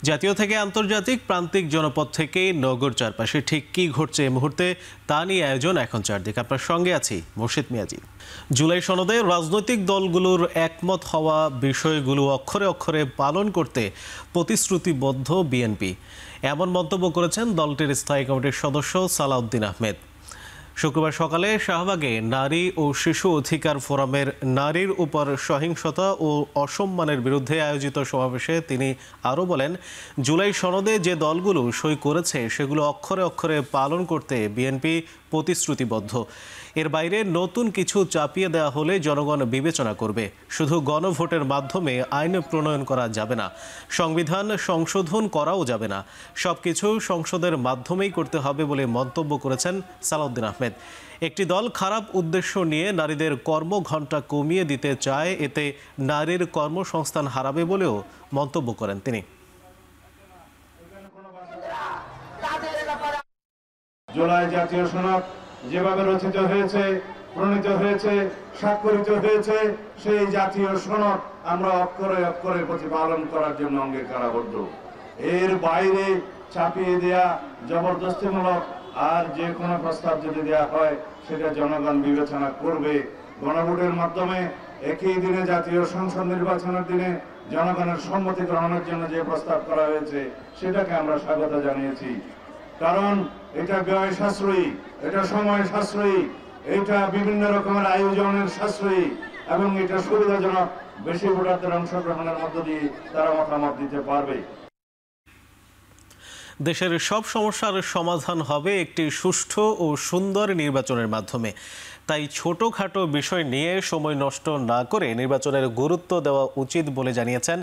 জাতীয় থেকে আন্তর্জাতিক প্রান্তিক জনপদ থেকে নগর চারপাশে ঠিক কি ঘটছে এই মুহূর্তে তা নিয়ে আয়োজন এখন চারদিকে। আপনার সঙ্গে আছি মোর্শেদ মিয়াজি। জুলাই সনদে রাজনৈতিক দলগুলোর একমত হওয়া বিষয়গুলো অক্ষরে অক্ষরে পালন করতে প্রতিশ্রুতিবদ্ধ বিএনপি, এমন মন্তব্য করেছেন দলটির স্থায়ী কমিটির সদস্য সালাউদ্দিন আহমেদ। শুক্রবার সকালে শাহবাগে নারী ও শিশু অধিকার ফোরামের নারীর উপর সহিংসতা ও অসম্মানের বিরুদ্ধে আয়োজিত সমাবেশে তিনি আরও বলেন, জুলাই সনদে যে দলগুলো সই করেছে সেগুলো অক্ষরে অক্ষরে পালন করতে বিএনপি প্রতিশ্রুতিবদ্ধ। এর বাইরে নতুন কিছু চাপিয়ে দেওয়া হলে জনগণ বিবেচনা করবে। শুধু গণভোটের মাধ্যমে আইন প্রণয়ন করা যাবে না, সংবিধান সংশোধন করাও যাবে না, সবকিছু সংসদের মাধ্যমেই করতে হবে বলে মন্তব্য করেছেন সালাউদ্দিন আহমেদ। একটি দল খারাপ উদ্দেশ্য নিয়ে নারীদের কর্মঘণ্টা কমিয়ে দিতে চায়, এতে নারীর কর্মসংস্থান হারাবে বলেও মন্তব্য করেন তিনি। জুলাই জাতীয় সনদ যেভাবে রচিত হয়েছে, প্রণীত হয়েছে, স্বাক্ষরিত হয়েছে, সেই জাতীয় সনদ আমরা অক্ষরে অক্ষরে প্রতিপালন করার জন্য অঙ্গীকারাবদ্ধ। এর বাইরে চাপিয়ে দেয়া, জবরদস্তিমূলক আর যে কোনো প্রস্তাব যদি দেওয়া হয় সেটা জনগণ বিবেচনা করবে। গণভোটের মাধ্যমে একই দিনে জাতীয় সংসদ নির্বাচনের দিনে জনগণের সম্মতি গ্রহণের জন্য যে প্রস্তাব করা হয়েছে সেটাকে আমরা স্বাগত জানিয়েছি। কারণ এটা ব্যয় সাশ্রয়ী, এটা সময় সাশ্রয়ী, এটা বিভিন্ন রকমের আয়োজনের সাশ্রয়ী এবং এটা সুবিধাজনক। বেশি ভোটারদের অংশগ্রহণের মধ্য দিয়ে তারা মতামত দিতে পারবে। দেশের সব সমস্যার সমাধান হবে একটি সুষ্ঠু ও সুন্দর নির্বাচনের মাধ্যমে। তাই ছোটখাটো বিষয় নিয়ে সময় নষ্ট না করে নির্বাচনের গুরুত্ব দেওয়া উচিত বলে জানিয়েছেন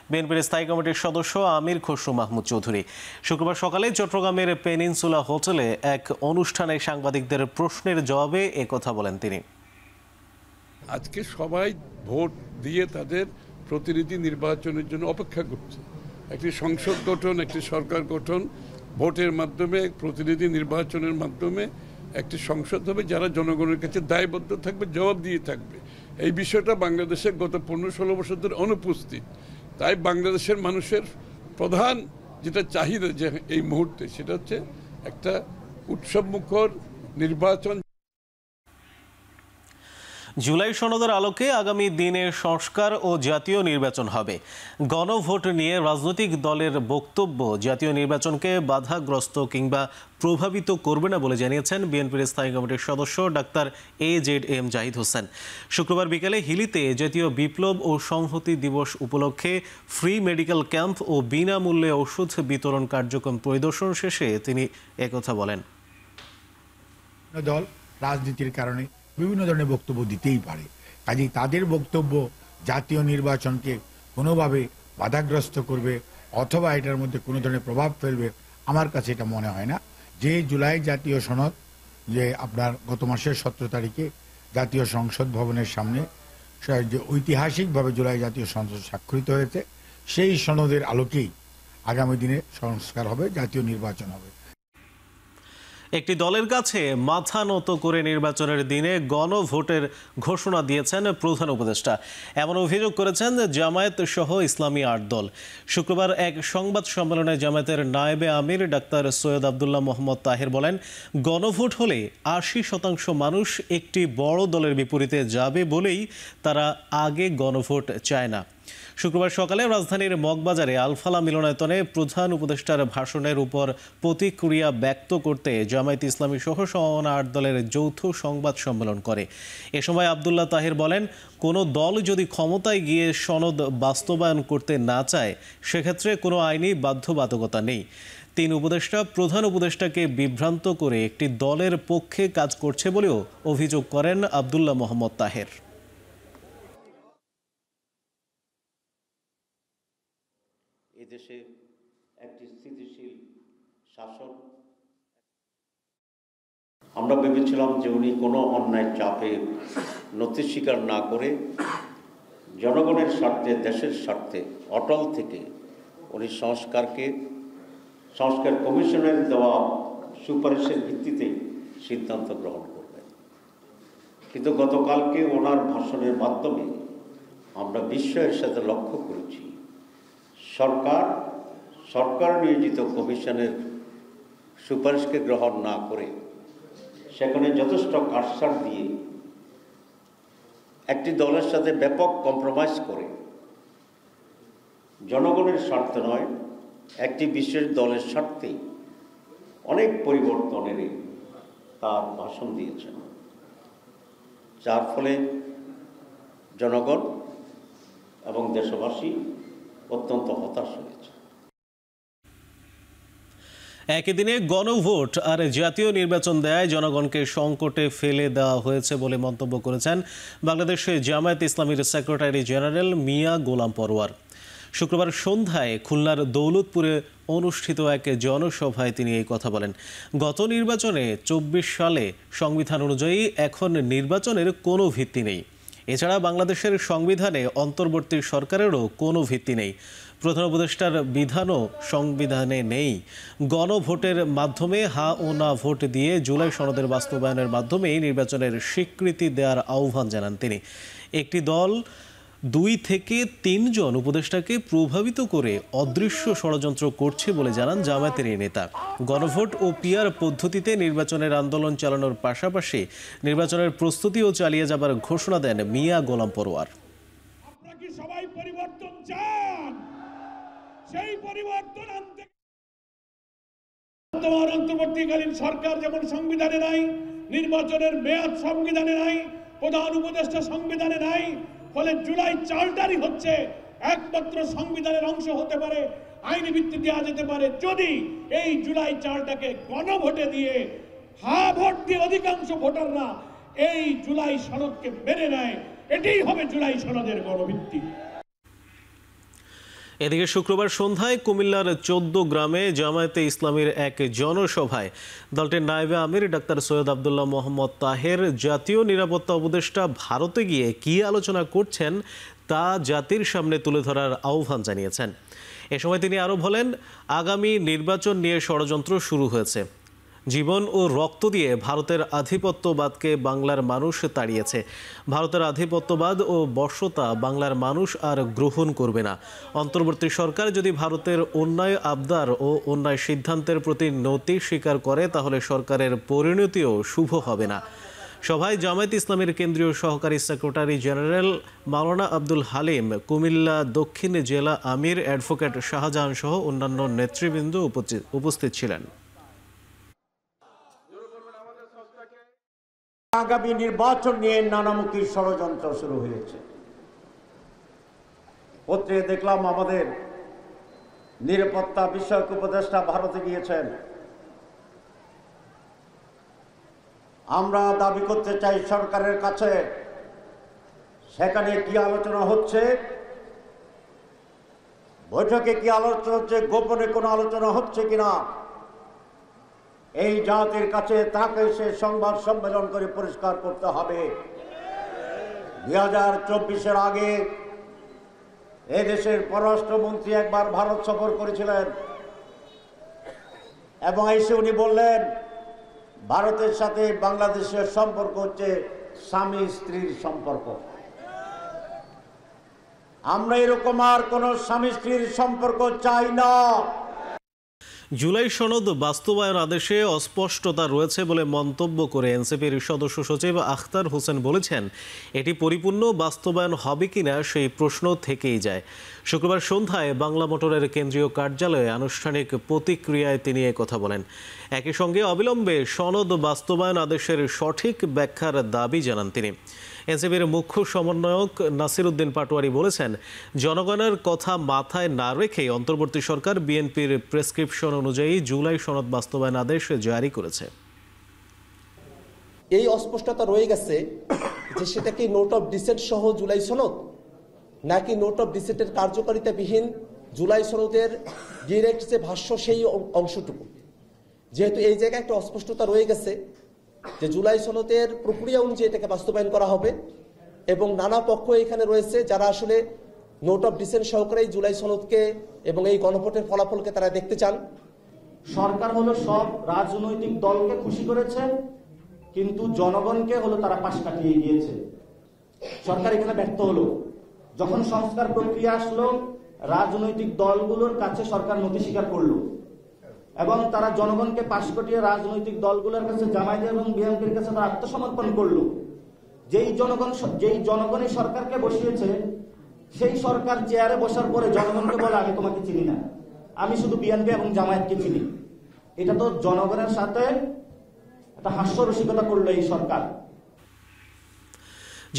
বিএনপির স্থায়ী কমিটির সদস্য আমির খসরু মাহমুদ চৌধুরী। শুক্রবার সকালে চট্টগ্রামের পেনিনসুলা হোটেলে এক অনুষ্ঠানে সাংবাদিকদের প্রশ্নের জবাবে একথা বলেন তিনি। আজকে সবাই ভোট দিয়ে তাদের প্রতিনিধি নির্বাচনের জন্য অপেক্ষা করছে। একটি সংসদ গঠন, একটি সরকার গঠন, ভোটের মাধ্যমে, প্রতিনিধি নির্বাচনের মাধ্যমে একটি সংসদ হবে যারা জনগণের কাছে দায়বদ্ধ থাকবে, জবাব দিয়ে থাকবে। এই বিষয়টা বাংলাদেশে গত 15-16 বছর ধরে অনুপস্থিত। তাই বাংলাদেশের মানুষের প্রধান যেটা চাহিদা যে এই মুহূর্তে, সেটা হচ্ছে একটা উৎসবমুখর নির্বাচন। জুলাই সনদের আলোকে আগামী দিনে সংস্কার ও জাতীয় নির্বাচন হবে। গণভোট নিয়ে রাজনৈতিক দলের বক্তব্য জাতীয় নির্বাচনকে বাধাগ্রস্ত কিংবা প্রভাবিত করবে না বলে জানিয়েছেন বিএনপির স্থায়ী কমিটির সদস্য ডাক্তার AZM জাহিদ হোসেন। শুক্রবার বিকেলে হিলিতে জাতীয় বিপ্লব ও সংহতি দিবস উপলক্ষে ফ্রি মেডিকেল ক্যাম্প ও বিনামূল্যে ওষুধ বিতরণ কার্যক্রম পরিদর্শন শেষে তিনি একথা বলেন। দল রাজনীতির কারণে বিভিন্ন ধরনের বক্তব্য দিতেই পারে, কাজেই তাদের বক্তব্য জাতীয় নির্বাচনকে কোনোভাবে বাধাগ্রস্ত করবে অথবা এটার মধ্যে কোনো ধরনের প্রভাব ফেলবে আমার কাছে এটা মনে হয় না। যে জুলাই জাতীয় সনদ যে আপনার গত মাসের 17 তারিখে জাতীয় সংসদ ভবনের সামনে যে ঐতিহাসিকভাবে জুলাই জাতীয় সনদ স্বাক্ষরিত হয়েছে, সেই সনদের আলোকেই আগামী দিনে সংস্কার হবে, জাতীয় নির্বাচন হবে। একটি দলের কাছে মাথা নত করে নির্বাচনের দিনে গণভোটের ঘোষণা দিয়েছেন প্রধান উপদেষ্টা, এমন অভিযোগ করেছেন জামায়াত সহ ইসলামী 8 দল। শুক্রবার এক সংবাদ সম্মেলনে জামায়াতের নায়েবে আমির ডাক্তার সৈয়দ আবদুল্লাহ মোহাম্মদ তাহের বলেন, গণভোট হলে 80% মানুষ একটি বড় দলের বিপরীতে যাবে বলেই তারা আগে গণভোট চায় না। শুক্রবার সকালে রাজধানীর মগবাজারে আলফালা মিলনায়তনে প্রধান উপদেষ্টার ভাষণের উপর প্রতিক্রিয়া ব্যক্ত করতে জামায়াত ইসলামী সহ সমমনা 8 দলের যৌথ সংবাদ সম্মেলন করে। এ সময় আবদুল্লাহ তাহের বলেন, কোনো দল যদি ক্ষমতায় গিয়ে সনদ বাস্তবায়ন করতে না চায় সেক্ষেত্রে কোনো আইনি বাধ্যবাধকতা নেই। 3 উপদেষ্টা প্রধান উপদেষ্টাকে বিভ্রান্ত করে একটি দলের পক্ষে কাজ করছে বলেও অভিযোগ করেন আবদুল্লাহ মোহাম্মদ তাহের। এদেশে একটি স্থিতিশীল শাসন, আমরা ভেবেছিলাম যে উনি কোনো অন্যায় চাপে নতি স্বীকার না করে জনগণের স্বার্থে, দেশের স্বার্থে অটল থেকে উনি সংস্কার কমিশনের দেওয়া সুপারিশের ভিত্তিতেই সিদ্ধান্ত গ্রহণ করবেন। কিন্তু গতকালকে ওনার ভাষণের মাধ্যমে আমরা বিস্ময়ের সাথে লক্ষ্য করেছি সরকার সরকার নিয়োজিত কমিশনের সুপারিশকে গ্রহণ না করে সেখানে যথেষ্ট কাটছাঁট দিয়ে একটি দলের সাথে ব্যাপক কম্প্রোমাইজ করে জনগণের স্বার্থে নয়, একটি বিশেষ দলের স্বার্থেই অনেক পরিবর্তনের তার ভাষণ দিয়েছেন, যার ফলে জনগণ এবং দেশবাসী অত্যন্ত হতাশ হয়েছে। একই দিনে গণভোট আর জাতীয় নির্বাচন দেয় জনগণকে সংকটে ফেলে দেওয়া হয়েছে বলে মন্তব্য করেছেন বাংলাদেশে জামায়াতে ইসলামীর সেক্রেটারি জেনারেল মিয়া গোলাম পরোয়ার। শুক্রবার সন্ধ্যায় খুলনার দৌলতপুরে অনুষ্ঠিত এক জনসভায় তিনি এই কথা বলেন। গত নির্বাচনে 24 সালে সংবিধান অনুযায়ী এখন নির্বাচনের কোনো ভিত্তি নেই। এছাড়া বাংলাদেশের সংবিধানে অন্তর্বর্তী সরকারেরও কোনো ভিত্তি নেই। প্রধান উপদেষ্টার বিধানও সংবিধানে নেই। গণভোটের মাধ্যমে হা ও না ভোট দিয়ে জুলাই সনদের বাস্তবায়নের মাধ্যমেই নির্বাচনের স্বীকৃতি দেওয়ার আহ্বান জানান তিনি। একটি দল 2 থেকে 3 জন উপদেষ্টাকে প্রভাবিত করে অদৃশ্য ষড়যন্ত্র করছে বলে জানান জামায়াতের এই নেতা। গণভোট ও পিআর পদ্ধতিতে নির্বাচনের আন্দোলন চালানোর পাশাপাশি নির্বাচনের প্রস্তুতিও চালিয়ে যাবার ঘোষণা দেন মিয়া গোলাম পরোয়ার। আপনারা কি সবাই পরিবর্তন চান? সেই পরিবর্তন আনতে তোমার অন্তর্বর্তীকালীন সরকার যেমন সংবিধানে নাই, নির্বাচনের মেয়াদ সংবিধানে নাই, প্রধান উপদেষ্টা সংবিধানে নাই, ফলে জুলাই চার্টারই হচ্ছে একমাত্র সংবিধানের অংশ হতে পারে, আইনি ভিত্তি দেওয়া যেতে পারে যদি এই জুলাই চার্টারকে গণভোটে দিয়ে হা ভোট দিয়ে অধিকাংশ ভোটাররা এই জুলাই সনদকে মেনে নেয়। এটাই হবে জুলাই সনদের গণভিত্তি। এদিকে শুক্রবার সন্ধ্যায় কুমিল্লার 14 গ্রামে জামায়াতে ইসলামীর এক জনসভায় দলটির নায়েবে আমির ডাক্তার সৈয়দ আবদুল্লাহ মোহাম্মদ তাহের জাতীয় নিরাপত্তা উপদেষ্টা ভারতে গিয়ে কী আলোচনা করছেন তা জাতির সামনে তুলে ধরার আহ্বান জানিয়েছেন। এ সময় তিনি আরও বলেন, আগামী নির্বাচন নিয়ে ষড়যন্ত্র শুরু হয়েছে। জীবন ও রক্ত দিয়ে ভারতের আধিপত্যবাদকে বাংলার মানুষ তাড়িয়েছে। ভারতের আধিপত্যবাদ ও বর্ষতা বাংলার মানুষ আর গ্রহণ করবে না। অন্তর্বর্তী সরকার যদি ভারতের অন্যায় আবদার ও অন্যায় সিদ্ধান্তের প্রতি নতি স্বীকার করে তাহলে সরকারের পরিণতিও শুভ হবে না। সভায় জামায়াত ইসলামের কেন্দ্রীয় সহকারী সেক্রেটারি জেনারেল মাওলানা আব্দুল হালিম, কুমিল্লা দক্ষিণ জেলা আমির অ্যাডভোকেট শাহজাহান সহ অন্যান্য নেতৃবৃন্দ উপস্থিত ছিলেন। আগামী নির্বাচন নিয়ে নানামুখী ষড়যন্ত্র শুরু হয়েছে। পত্রে দেখলাম আমাদের নিরাপত্তা বিষয়ক উপদেষ্টা ভারতে গিয়েছেন। আমরা দাবি করতে চাই সরকারের কাছে সেখানে কি আলোচনা হচ্ছে, বৈঠকে কি আলোচনা হচ্ছে, গোপনে কোনো আলোচনা হচ্ছে কিনা এই জাতির কাছে তাকে সে সংবাদ সম্মেলন করে পরিষ্কার করতে হবে। 2024-এর আগে এদেশের পররাষ্ট্রমন্ত্রী একবার ভারত সফর করেছিলেন এবং এসে উনি বললেন ভারতের সাথে বাংলাদেশের সম্পর্ক হচ্ছে স্বামী স্ত্রীর সম্পর্ক। আমরা এরকম আর কোন স্বামী স্ত্রীর সম্পর্ক চাই না। জুলাই সনদ বাস্তবায়ন আদেশে অস্পষ্টতা রয়েছে বলে মন্তব্য করে এনসিপির সদস্য সচিব আখতার হোসেন বলেছেন, এটি পরিপূর্ণ বাস্তবায়ন হবে কিনা সেই প্রশ্ন থেকেই যায়। শুক্রবার সন্ধ্যায় বাংলা মোটরের কেন্দ্রীয় কার্যালয়ে আনুষ্ঠানিক প্রতিক্রিয়ায় তিনি কথা বলেন। একই সঙ্গে অবিলম্বে সনদ বাস্তবায়ন আদেশের সঠিক ব্যাখ্যার দাবি জানান তিনি। এনসিপির মুখ্য সমন্বয়ক নাসির উদ্দিন পাটোয়ারি বলেছেন, জনগণের কথা মাথায় না রেখে অন্তর্বর্তী সরকার বিএনপির প্রেসক্রিপশন অনুযায়ী জুলাই সনদ বাস্তবায়ন আদেশ জারি করেছে। এই অস্পষ্টতা রয়ে গেছে যে সেটা কি নোট অফ ডিসেন্ট সহ জুলাই সনদ নাকি নোট অফ ডিসেন্টের কার্যকারিতাবিহীন জুলাই সনদের ডিরেক্ট যে ভাষ্য সেই অংশটুকু। যেহেতু এই জায়গায় একটা অস্পষ্টতা রয়ে গেছে যে জুলাই সনদের প্রক্রিয়া অনুযায়ী এটাকে বাস্তবায়ন করা হবে এবং নানা পক্ষ এখানে রয়েছে যারা আসলে নোট অফ ডিসেন্ট সহকারে জুলাই সনদকে এবং এই গণভোটের ফলাফলকে তারা দেখতে চান। সরকার হলো সব রাজনৈতিক দলকে খুশি করেছে, কিন্তু জনগণকে হলো তারা পাশ কাটিয়ে গিয়েছে। সরকার এখানে ব্যর্থ হলো। যখন সংস্কার প্রক্রিয়া আসলো রাজনৈতিক দলগুলোর কাছে সরকার নথি স্বীকার করলো এবং তারা জনগণকে পাশ কাটিয়ে রাজনৈতিক দলগুলোর কাছে জামায়াত এবং বিএনপির কাছে তারা আত্মসমর্পণ করলো। যেই জনগণ এই সরকারকে বসিয়েছে, সেই সরকার চেয়ারে বসার পরে জনগণকে বলে আমি তোমাকে চিনি না, আমি শুধু বিএনপি এবং জামায়াতকে চিনি। এটা তো জনগণের সাথে একটা হাস্যরসিকতা করলো এই সরকার।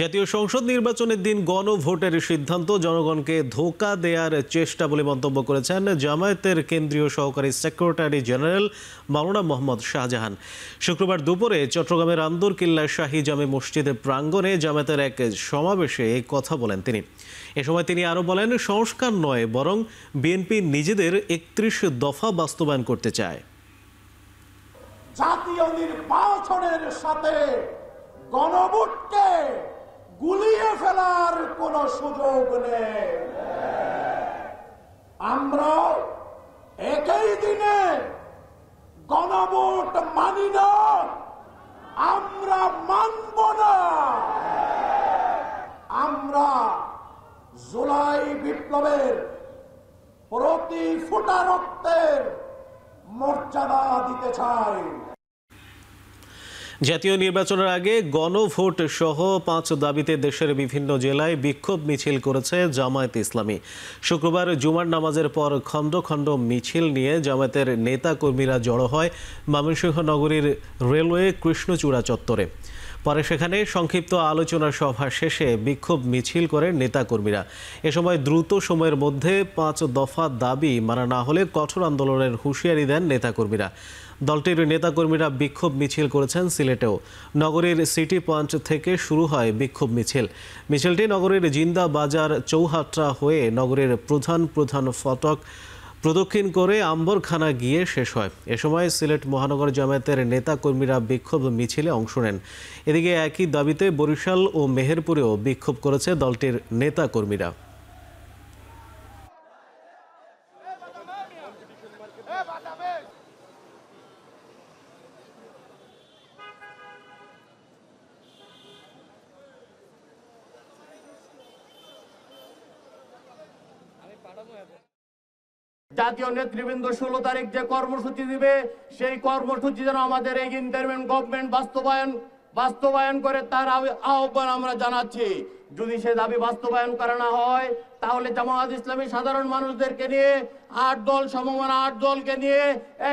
জাতীয় সংসদ নির্বাচনের দিন গণভোটের সিদ্ধান্ত জনগণকে ধোঁকা দেওয়ার চেষ্টা বলে মন্তব্য করেছেন জামায়াতের কেন্দ্রীয় সহকারী সেক্রেটারি জেনারেল মাওলানা মোহাম্মদ শাহজাহান। শুক্রবার দুপুরে চট্টগ্রামের আন্দরকিল্লা শাহী জামে মসজিদের প্রাঙ্গণে জামায়াতের এক সমাবেশে এই কথা বলেন তিনি। এ সময় তিনি আরও বলেন, সংস্কার নয় বরং বিএনপি নিজেদের ৩১ দফা বাস্তবায়ন করতে চায়। জাতীয় নির্বাচনের সাথে গণভোটকে গুলিয়ে ফেলার কোন সুযোগ নেই। আমরা একই দিনে গণভোট মানি না, আমরা মানব না। আমরা জুলাই বিপ্লবের প্রতি ফোঁটা রক্তের মর্যাদা দিতে চাই। জাতীয় নির্বাচনের আগে গণভোট সহ ৫ দাবিতে দেশের বিভিন্ন জেলায় বিক্ষোভ মিছিল করেছে জামায়াত ইসলামী। শুক্রবার জুমার নামাজের পর খণ্ড খণ্ড মিছিল নিয়ে জামায়াতের নেতা কর্মীরা জড়ো হয় ময়মনসিংহ নগরীর রেলওয়ে কৃষ্ণচূড়া চত্বরে। পরে সেখানে সংক্ষিপ্ত আলোচনা সভা শেষে বিক্ষোভ মিছিল করেন নেতাকর্মীরা। এ সময় দ্রুত সময়ের মধ্যে ৫ দফা দাবি মানা না হলে কঠোর আন্দোলনের হুঁশিয়ারি দেন নেতাকর্মীরা। দলটির নেতাকর্মীরা বিক্ষোভ মিছিল করেছেন সিলেটেও। নগরীর সিটি পয়েন্ট থেকে শুরু হয় বিক্ষোভ মিছিল। মিছিলটি নগরীর জিন্দা বাজার চৌহাট্টা হয়ে নগরের প্রধান ফটক প্রদক্ষিণ করে আম্বরখানা গিয়ে শেষ হয়। এ সময় সিলেট মহানগর জামায়াতের নেতাকর্মীরা বিক্ষোভ মিছিলে অংশ নেন। এদিকে একই দাবিতে বরিশাল ও মেহেরপুরেও বিক্ষোভ করেছে দলটির নেতাকর্মীরা। জাতীয় নেতৃবৃন্দ 16 তারিখ যে কর্মসূচি দিবে, সেই কর্মসূচি যেন আমাদের এই ইন্টারিম গভর্নমেন্ট বাস্তবায়ন করে তার আহ্বান আমরা জানাচ্ছি। যদি সে দাবি বাস্তবায়ন করা না হয়, তাহলে জামায়াত ইসলামী সাধারণ মানুষদেরকে নিয়ে 8 দল সমমান 8 দলকে নিয়ে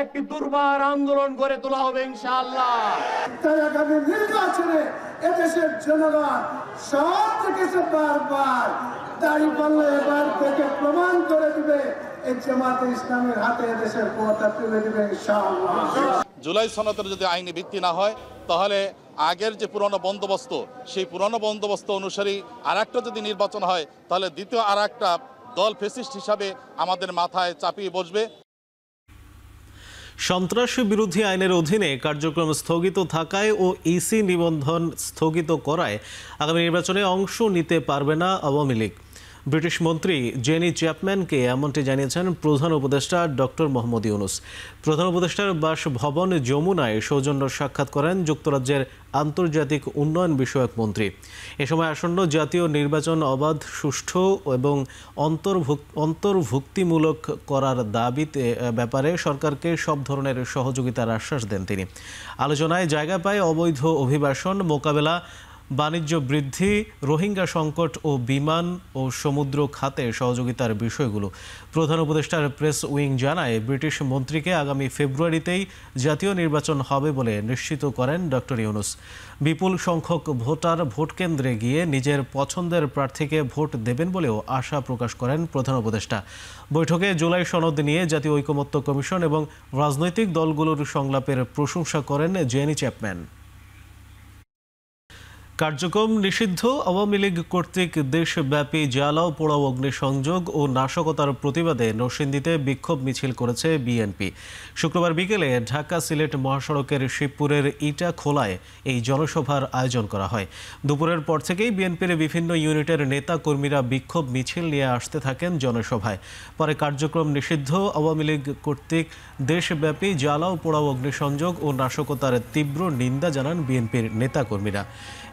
একটি দুর্বার আন্দোলন গড়ে তোলা হবে ইনশাআল্লাহ। তাই আগামী নির্বাচনে এদেশের জনগণ সব থেকে বারবার দাঁড়িপাল্লা এবার থেকে প্রমাণ করে দিবে এই জামায়াত ইসলামের হাতে দেশের ক্ষমতা তুলে দিবে ইনশাআল্লাহ। জুলাই সনদের যদি আইনি ভিত্তি না হয়, তাহলে আগের যে পুরনো বন্দোবস্ত, সেই পুরনো বন্দোবস্ত অনুসারে আরেকটা যদি নির্বাচন হয়, তাহলে দ্বিতীয় আরেকটা দল ফ্যাসিস্ট হিসাবে আমাদের মাথায় চাপিয়ে বসবে। সন্ত্রাস বিরোধী আইনের অধীনে কার্যক্রম স্থগিত থাকায় ও ইসি নিবন্ধন স্থগিত করায় আগামী নির্বাচনে অংশ নিতে পারবে না আওয়ামী লীগ। ব্রিটিশ মন্ত্রী জেনি চ্যাপম্যানকে এমনটি জানিয়েছেন প্রধান উপদেষ্টা ডক্টর মোহাম্মদ ইউনূস। প্রধান উপদেষ্টার বাসভবন যমুনায় সৌজন্য সাক্ষাৎ করেন যুক্তরাজ্যের আন্তর্জাতিক উন্নয়ন বিষয়ক মন্ত্রী। এ সময় আসন্ন জাতীয় নির্বাচন অবাধ, সুষ্ঠু এবং অন্তর্ভুক্তিমূলক করার দাবিতে ব্যাপারে সরকারকে সব ধরনের সহযোগিতার আশ্বাস দেন তিনি। আলোচনায় জায়গা পায় অবৈধ অভিবাসন মোকাবেলা, বাণিজ্য বৃদ্ধি, রোহিঙ্গা সংকট ও বিমান ও সমুদ্র খাতে সহযোগিতার বিষয়গুলো। প্রধান উপদেষ্টার প্রেস উইং জানায়, ব্রিটিশ মন্ত্রীকে আগামী ফেব্রুয়ারিতেই জাতীয় নির্বাচন হবে বলে নিশ্চিত করেন ডক্টর ইউনূস। বিপুল সংখ্যক ভোটার ভোটকেন্দ্রে গিয়ে নিজের পছন্দের প্রার্থীকে ভোট দেবেন বলেও আশা প্রকাশ করেন প্রধান উপদেষ্টা। বৈঠকে জুলাই সনদ নিয়ে জাতীয় ঐকমত্য কমিশন এবং রাজনৈতিক দলগুলোর সংলাপের প্রশংসা করেন জেনি চ্যাপম্যান। কার্যক্রম নিষিদ্ধ আওয়ামী লীগ কর্তৃক দেশব্যাপী জ্বালাও পোড়াও অগ্নিসংযোগ ও নাশকতার প্রতিবাদে নরসিংদীতে বিক্ষোভ মিছিল করেছে বিএনপি। শুক্রবার বিকেলে ঢাকা সিলেট মহাসড়কের শিবপুরের ইটাখোলায় এই জনসভার আয়োজন করা হয়। দুপুরের পর থেকেই বিএনপির বিভিন্ন ইউনিটের নেতা কর্মীরা বিক্ষোভ মিছিল নিয়ে আসতে থাকেন জনসভায়। পরে কার্যক্রম নিষিদ্ধ আওয়ামী লীগ কর্তৃক দেশব্যাপী জ্বালাও পোড়াও অগ্নিসংযোগ ও নাশকতার তীব্র নিন্দা জানান বিএনপির নেতাকর্মীরা।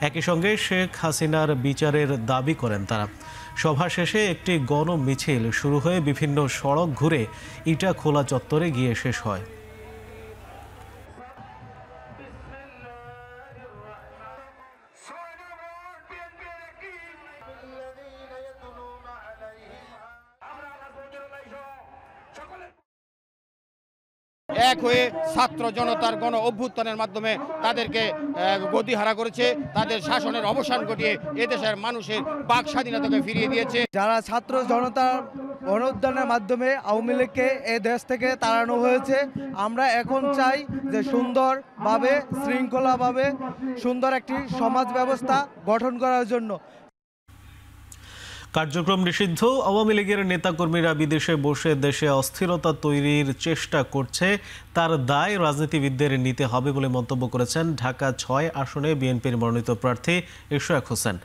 একই সঙ্গে শেখ হাসিনার বিচারের দাবি করেন তারা। সভা শেষে একটি গণমিছিল শুরু হয়ে বিভিন্ন সড়ক ঘুরে ইটাখোলা চত্বরে গিয়ে শেষ হয়। এক হয়ে ছাত্র জনতার গণ অভ্যুত্থানের মাধ্যমে তাদেরকে গতিহারা করেছে, তাদের শাসনের অবসান ঘটিয়ে এদেশের মানুষের বাক স্বাধীনতাকে ফিরিয়ে দিয়েছে। যারা ছাত্র জনতার গণউত্থানের মাধ্যমে আওয়ামী লীগকে এ দেশ থেকে তাড়ানো হয়েছে, আমরা এখন চাই যে সুন্দরভাবে শৃঙ্খলাভাবে সুন্দর একটি সমাজ ব্যবস্থা গঠন করার জন্য। কার্যক্রম নিষিদ্ধ আওয়ামী লীগের নেতাকর্মীরা বিদেশে বসে দেশে অস্থিরতা তৈরির চেষ্টা করছে, তার দায় রাজনীতিবিদদের নিতে হবে বলে মন্তব্য করেছেন ঢাকা ৬ আসনে বিএনপির মনোনীত প্রার্থী ইশরাক হোসেন।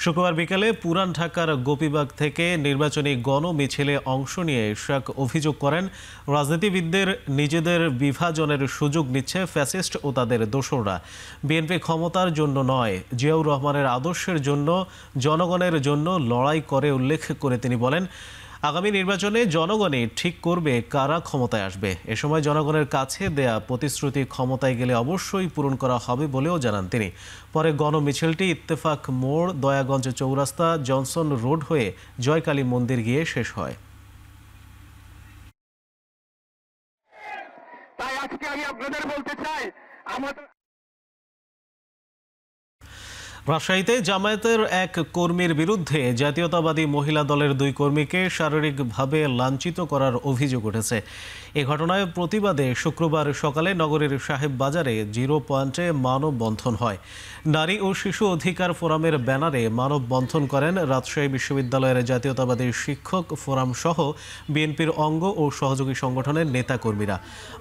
শুক্রবার বিকালে পুরান ঢাকার গোপীবাগ থেকে নির্বাচনী গণমিছিলে অংশ নিয়ে ইশরাক অভিযোগ করেন, রাজনীতিবিদদের নিজেদের বিভাজনের সুযোগ নিচ্ছে ফ্যাসিস্ট ও তাদের দোসররা। বিএনপি ক্ষমতার জন্য নয়, জিয়াউর রহমানের আদর্শের জন্য, জনগণের জন্য লড়াই করে উল্লেখ করে তিনি বলেন, আগামী নির্বাচনে জনগণই ঠিক করবে কারা ক্ষমতায় আসবে। এ সময় জনগণের কাছে দেয়া প্রতিশ্রুতি ক্ষমতায় গেলে অবশ্যই পূরণ করা হবে বলেও জানান তিনি। পরে গণমিছিলটি ইত্তেফাক মোড়, দয়াগঞ্জ চৌরাস্তা, জনসন রোড হয়ে জয়কালী মন্দির গিয়ে শেষ হয়। তাই আজকে আমি আপনাদের বলতে চাই, রাজশাহীতে জামায়াতের এক কর্মীর বিরুদ্ধে জাতীয়তাবাদী মহিলা দলের 2 কর্মীকে শারীরিকভাবে লাঞ্ছিত করার অভিযোগ উঠেছে। এ ঘটনায় প্রতিবাদে শুক্রবার সকালে নগরীর সাহেব বাজারে 0 পয়েন্টে মানববন্ধন হয়। নারী ও শিশু অধিকার ফোরামের ব্যানারে মানববন্ধন করেন রাজশাহী বিশ্ববিদ্যালয়ের জাতীয়তাবাদী শিক্ষক ফোরাম সহ বিএনপির অঙ্গ ও সহযোগী সংগঠনের নেতাকর্মীরা।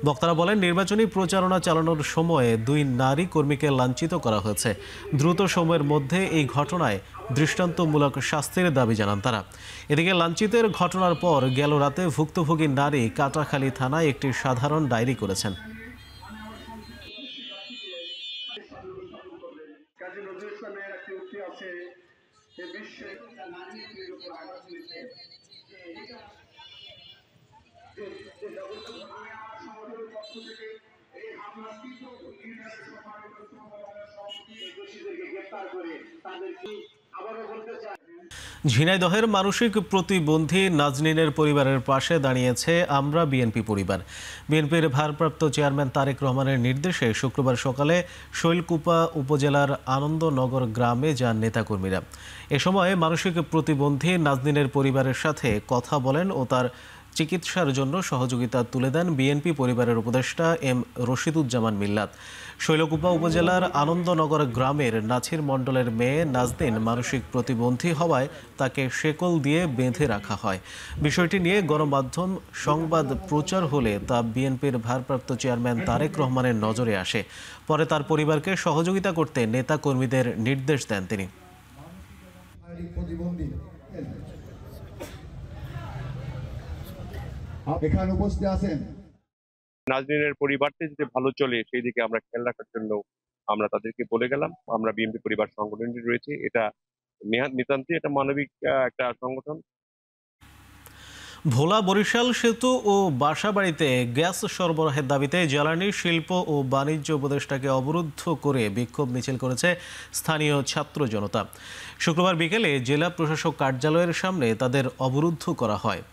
বক্তারা বলেন, নির্বাচনী প্রচারণা চালানোর সময়ে 2 নারী কর্মীকে লাঞ্ছিত করা হয়েছে। দ্রুত সময়ের মধ্যে এই ঘটনায় দৃষ্টান্তমূলক শাস্তির দাবি জানান তারা। এদিকে লাঞ্ছিতের ঘটনার পর গেল রাতে ভুক্তভোগী নারী কাটাখালী থানায় একটি সাধারণ ডায়েরি করেছেন। ঝিনাইদহের মানসিক প্রতিবন্ধী নাজনীনের পরিবারের পাশে দাঁড়িয়েছে আমরা বিএনপি পরিবার। বিএনপির ভারপ্রাপ্ত চেয়ারম্যান তারেক রহমানের নির্দেশে শুক্রবার সকালে শৈলকুপা উপজেলার আনন্দনগর গ্রামে যান নেতাকর্মীরা। এ সময় মানসিক প্রতিবন্ধী নাজনীনের পরিবারের সাথে কথা বলেন ও তার চিকিৎসার জন্য সহযোগিতা তুলে দেন বিএনপি পরিবারের উপদেষ্টা এম রশিদুজ্জামান মিল্লাত। শৈলকুপা উপজেলার আনন্দনগর গ্রামের নাছির মণ্ডলের মেয়ে নাজনীন মানসিক প্রতিবন্ধী হওয়ায় তাকে শেকল দিয়ে বেঁধে রাখা হয়। বিষয়টি নিয়ে গণমাধ্যম সংবাদ প্রচার হলে তা বিএনপির ভারপ্রাপ্ত চেয়ারম্যান তারেক রহমানের নজরে আসে। পরে তার পরিবারকে সহযোগিতা করতে নেতা কর্মীদের নির্দেশ দেন তিনি। এখানে উপস্থিত আছেন নাজনীনের পরিবারটি যদি ভালো চলে সেই দিকে আমরা খেয়াল রাখার জন্য আমরা তাদেরকে বলে গেলাম। আমরা বিএনপি পরিবার সংগঠনটি রয়েছে, এটা নিতান্তই এটা মানবিক একটা সংগঠন। ভোলা বরিশাল সেতু ও বাসাবাড়িতে গ্যাস সরবরাহের দাবিতে জ্বালানি শিল্প ও বাণিজ্য উপদেষ্টাকে অবরুদ্ধ করে বিক্ষোভ মিছিল করেছে স্থানীয় ছাত্র জনতা। শুক্রবার বিকেলে জেলা প্রশাসক কার্যালয়ের সামনে তাদের অবরুদ্ধ করা হয়।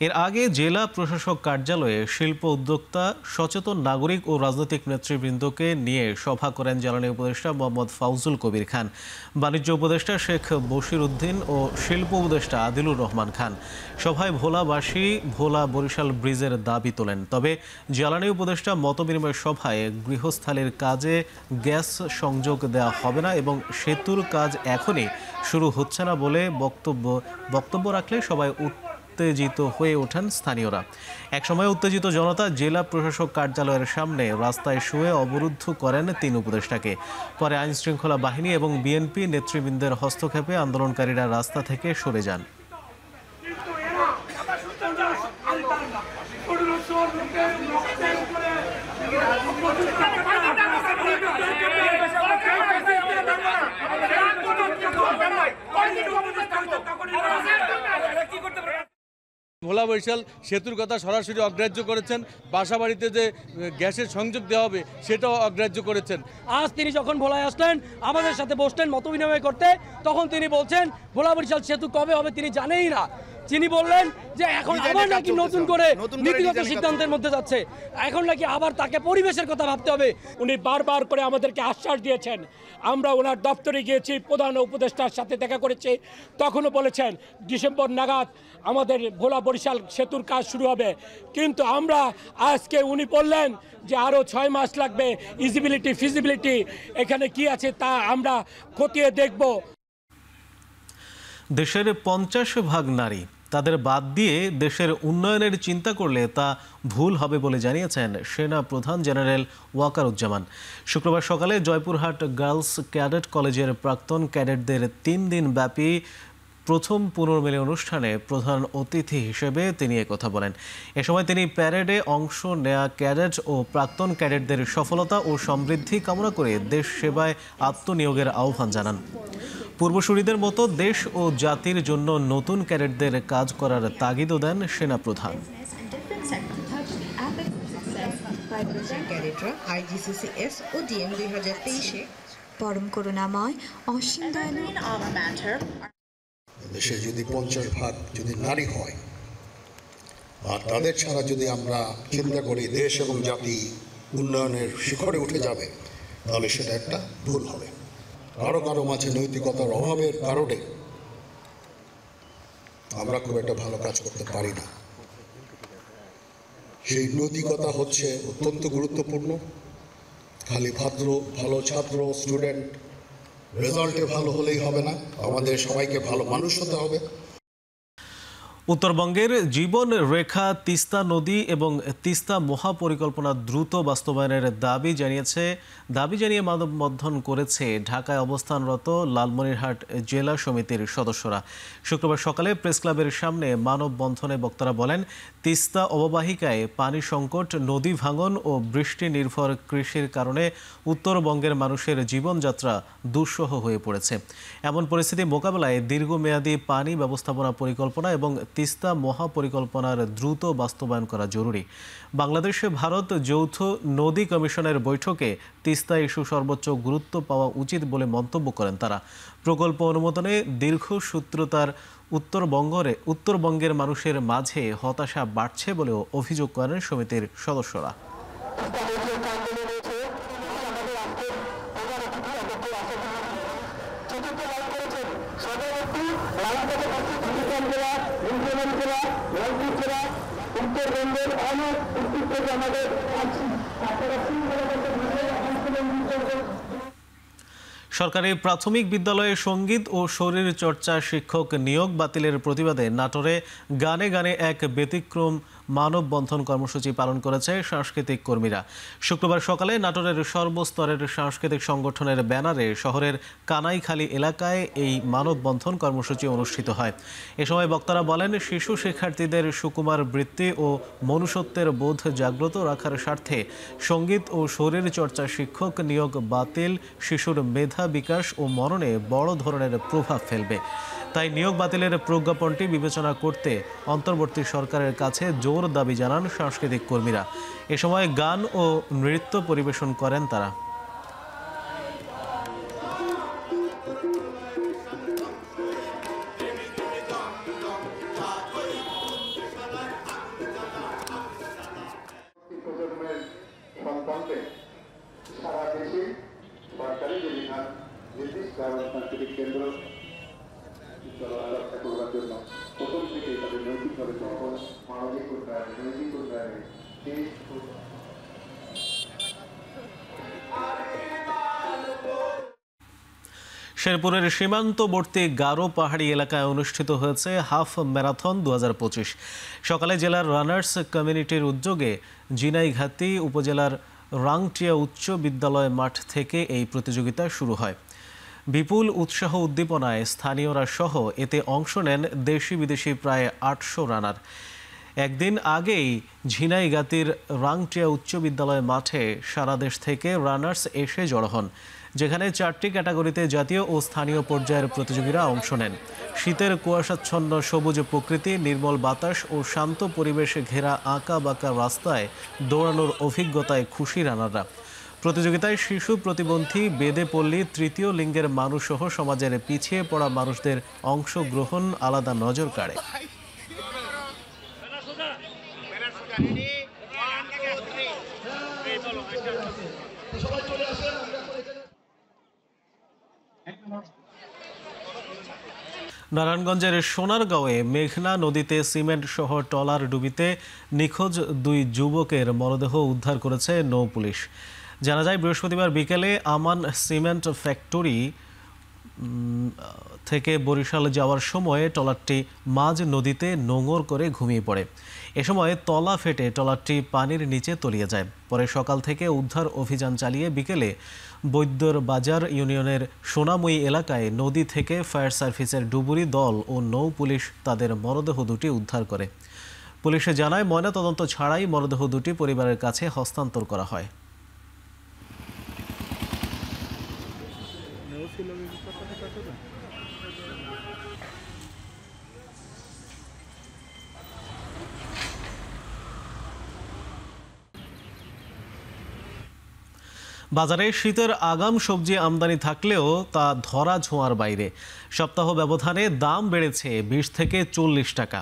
এর আগে জেলা প্রশাসক কার্যালয়ে শিল্প উদ্যোক্তা, সচেতন নাগরিক ও রাজনৈতিক নেতৃবৃন্দকে নিয়ে সভা করেন জ্বালানি উপদেষ্টা মোহাম্মদ ফাউজুল কবির খান, বাণিজ্য উপদেষ্টা শেখ বশির উদ্দিন ও শিল্প উপদেষ্টা আদিলুর রহমান খান। সভায় ভোলাবাসী ভোলা বরিশাল ব্রিজের দাবি তোলেন। তবে জ্বালানি উপদেষ্টা মতবিনিময় সভায় গৃহস্থালির কাজে গ্যাস সংযোগ দেওয়া হবে না এবং সেতুর কাজ এখনই শুরু হচ্ছে না বলে বক্তব্য রাখলে সবাই উত্তেজিত হয়ে ওঠেন স্থানীয়রা। একসময় উত্তেজিত জনতা জেলা প্রশাসক কার্যালয়ের সামনে রাস্তায় শুয়ে অবরুদ্ধ করেন 3 উপদেষ্টাকে। পরে আইন শৃঙ্খলা বাহিনী এবং বিএনপি নেতৃবৃন্দের হস্তক্ষেপে আন্দোলনকারীরা রাস্তা থেকে সরে যান। ভোলা বরিশাল সেতুর কথা সরাসরি অগ্রাহ্য করেছেন, বাসাবাড়িতে যে গ্যাসের সংযোগ দেওয়া হবে সেটাও অগ্রাহ্য করেছেন। আজ তিনি যখন ভোলায় আসলেন, আমাদের সাথে বসলেন মত বিনিময় করতে, তখন তিনি বলছেন ভোলা বরিশাল সেতু কবে হবে তিনি জানেই না। তিনি বললেন যে এখন আবার নাকি নতুন করে নীতিগত সিদ্ধান্তের মধ্যে যাচ্ছে, এখন নাকি আবার তাকে পরিবেশের কথা ভাবতে হবে। উনি বারবার করে আমাদেরকে আশ্বাস দিয়েছেন, আমরা ওনার দপ্তরে গিয়েছি, প্রধান উপদেষ্টার সাথে দেখা করেছি, তখনও বলেছেন ডিসেম্বর নাগাদ আমাদের ভোলা বরিশাল সেতুর কাজ শুরু হবে। কিন্তু আমরা আজকে উনি বললেন যে আরও 6 মাস লাগবে, ইজিবিলিটি ফিজিবিলিটি এখানে কি আছে তা আমরা খতিয়ে দেখব। দেশের 50% নারী, তাদের বাদ দিয়ে দেশের উন্নয়নের চিন্তা করলে তা ভুল হবে বলে জানিয়েছেন সেনা প্রধান জেনারেল ওয়াকারুজ্জামান। শুক্রবার সকালে জয়পুরহাট গার্লস ক্যাডেট কলেজের প্রাক্তন ক্যাডেটদের 3 দিন ব্যাপী প্রথম পুনর্মিলনী অনুষ্ঠানে প্রধান অতিথি হিসেবে তিনি একথা বলেন। এ সময় তিনি প্যারেডে অংশ নেয়া ক্যাডেট ও প্রাক্তন ক্যাডেটদের সফলতা ও সমৃদ্ধি কামনা করে দেশ সেবায় আত্মনিয়োগের আহ্বান জানান। পূর্বসূরীদের মতো দেশ ও জাতির জন্য নতুন ক্যাডেটদের কাজ করার তাগিদও দেন সেনাপ্রধান। IGCCS ও DM 2023-এ পরম করুণাময় অসীম দয়ালু দেশে যদি 50% যদি নারী হয় আর তাদের ছাড়া যদি আমরা চিন্তা করি দেশ এবং জাতি উন্নয়নের শিখরে উঠে যাবে, তাহলে সেটা একটা ভুল হবে। কারো কারো মাঝে নৈতিকতার অভাবের কারণে আমরা খুব একটা ভালো কাজ করতে পারি না। সেই নৈতিকতা হচ্ছে অত্যন্ত গুরুত্বপূর্ণ। খালি ভালো ছাত্র স্টুডেন্ট রেজাল্টে ভালো হলেই হবে না, আমাদের সবাইকে ভালো মানুষ হতে হবে। উত্তরবঙ্গের জীবন রেখা তিস্তা নদী এবং তিস্তা মহাপরিকল্পনা দ্রুত বাস্তবায়নের দাবি জানিয়ে মানববন্ধন করেছে ঢাকায় অবস্থানরত লালমনিরহাট জেলা সমিতির সদস্যরা। শুক্রবার সকালে প্রেস ক্লাবের সামনে মানববন্ধনে বক্তারা বলেন, তিস্তা অববাহিকায় পানি সংকট, নদী ভাঙন ও বৃষ্টি নির্ভর কৃষির কারণে উত্তরবঙ্গের মানুষের জীবনযাত্রা দুঃসহ হয়ে পড়েছে। এমন পরিস্থিতি মোকাবেলায় দীর্ঘমেয়াদী পানি ব্যবস্থাপনা পরিকল্পনা এবং তিস্তা মহাপরিকল্পনার দ্রুত বাস্তবায়ন করা জরুরি। বাংলাদেশে ভারত যৌথ নদী কমিশনের বৈঠকে তিস্তা ইস্যু সর্বোচ্চ গুরুত্ব পাওয়া উচিত বলে মন্তব্য করেন তারা। প্রকল্প অনুমোদনে দীর্ঘসূত্রতার উত্তরবঙ্গের মানুষের মাঝে হতাশা বাড়ছে বলেও অভিযোগ করেন সমিতির সদস্যরা। সরকারি প্রাথমিক বিদ্যালয়ে সঙ্গীত ও শরীর চর্চা শিক্ষক নিয়োগ বাতিলের প্রতিবাদে নাটোরে গানে গানে এক ব্যতিক্রম মানববন্ধন কর্মসূচি পালন করেছে সাংস্কৃতিক কর্মীরা। শুক্রবার সকালে নাটোরের সর্বস্তরের সাংস্কৃতিক সংগঠনের ব্যানারে শহরের কানাইখালী এলাকায় এই মানববন্ধন কর্মসূচি অনুষ্ঠিত হয়। এ সময় বক্তারা বলেন, শিশু শিক্ষার্থীদের সুকুমার বৃত্তি ও মনুষ্যত্বের বোধ জাগ্রত রাখার স্বার্থে সঙ্গীত ও শরীর চর্চা শিক্ষক নিয়োগ বাতিল শিশুর মেধা বিকাশ ও মননে বড় ধরনের প্রভাব ফেলবে। তাই নিয়োগ বাতিলের প্রজ্ঞাপনটি বিবেচনা করতে অন্তর্বর্তী সরকারের কাছে জোর দাবি জানান সাংস্কৃতিক কর্মীরা। এ সময় গান ও নৃত্য পরিবেশন করেন তারা। সারা দেশে সরকারি যে বিধান নির্দিষ্ট সাংস্কৃতিক কেন্দ্র রক্ষা করবার জন্য প্রথম থেকে তাদের নৈতিকভাবে সফল, মানবিক উন্নয়নে, নৈতিক উন্নয়নে দেশ শেরপুরের সীমান্তবর্তী গারো পাহাড়ি এলাকায় অনুষ্ঠিত হয়েছে হাফ ম্যারাথন 2025। সকালে জেলার রানার্স কমিউনিটির উদ্যোগে জিনাইঘাতি উপজেলার রাংটিয়া উচ্চ বিদ্যালয় মাঠ থেকে এই প্রতিযোগিতা শুরু হয়। বিপুল উৎসাহ উদ্দীপনায় স্থানীয়রা সহ এতে অংশ নেন দেশি বিদেশি প্রায় 800 রানার। একদিন আগেই ঝিনাইগাতির রাংটিয়া উচ্চ বিদ্যালয় মাঠে সারা দেশ থেকে রানার্স এসে জড়ো হন। যেখানে 4টি ক্যাটাগরিতে জাতীয় ও স্থানীয় পর্যায়ের প্রতিযোগীরা অংশ নেন। শীতের কুয়াশাচ্ছন্ন সবুজ প্রকৃতি, নির্মল বাতাস ও শান্ত পরিবেশে ঘেরা আঁকা বাঁকা রাস্তায় দৌড়ানোর অভিজ্ঞতায় খুশি রানাররা। প্রতিযোগিতায় শিশু, প্রতিবন্ধী, বেদে পল্লী, তৃতীয় লিঙ্গের মানুষসহ সমাজের পিছিয়ে পড়া মানুষদের অংশগ্রহণ আলাদা নজর কাড়ে। নারায়ণগঞ্জের সোনারগাঁওয়ে মেঘনা নদীতে সিমেন্ট সহ ট্রলার ডুবিতে নিখোঁজ 2 যুবকের মরদেহ উদ্ধার করেছে নৌ পুলিশ। জানা যায় বৃহস্পতিবার বিকেলে আমান সিমেন্ট ফ্যাক্টরি থেকে বরিশাল যাওয়ার সময় ট্রলারটি মাঝ নদীতে নোঙর করে ঘুমিয়ে পড়ে। এ সময় তলা ফেটে ট্রলারটি পানির নিচে তলিয়ে যায়। পরে সকাল থেকে উদ্ধার অভিযান চালিয়ে বিকেলে বৈদ্যর বাজার ইউনিয়নের সোনাময়ী এলাকায় নদী থেকে ফায়ার সার্ভিসের ডুবুরি দল ও নৌ পুলিশ তাদের মরদেহ দুটি উদ্ধার করে। পুলিশে জানায় ময়নাতদন্ত ছাড়াই মরদেহ দুটি পরিবারের কাছে হস্তান্তর করা হয়। বাজারে শীতের আগাম সবজি আমদানি থাকলেও তা ধরা ছোঁয়ার বাইরে। সপ্তাহ ব্যবধানে দাম বেড়েছে 20 থেকে 40 টাকা।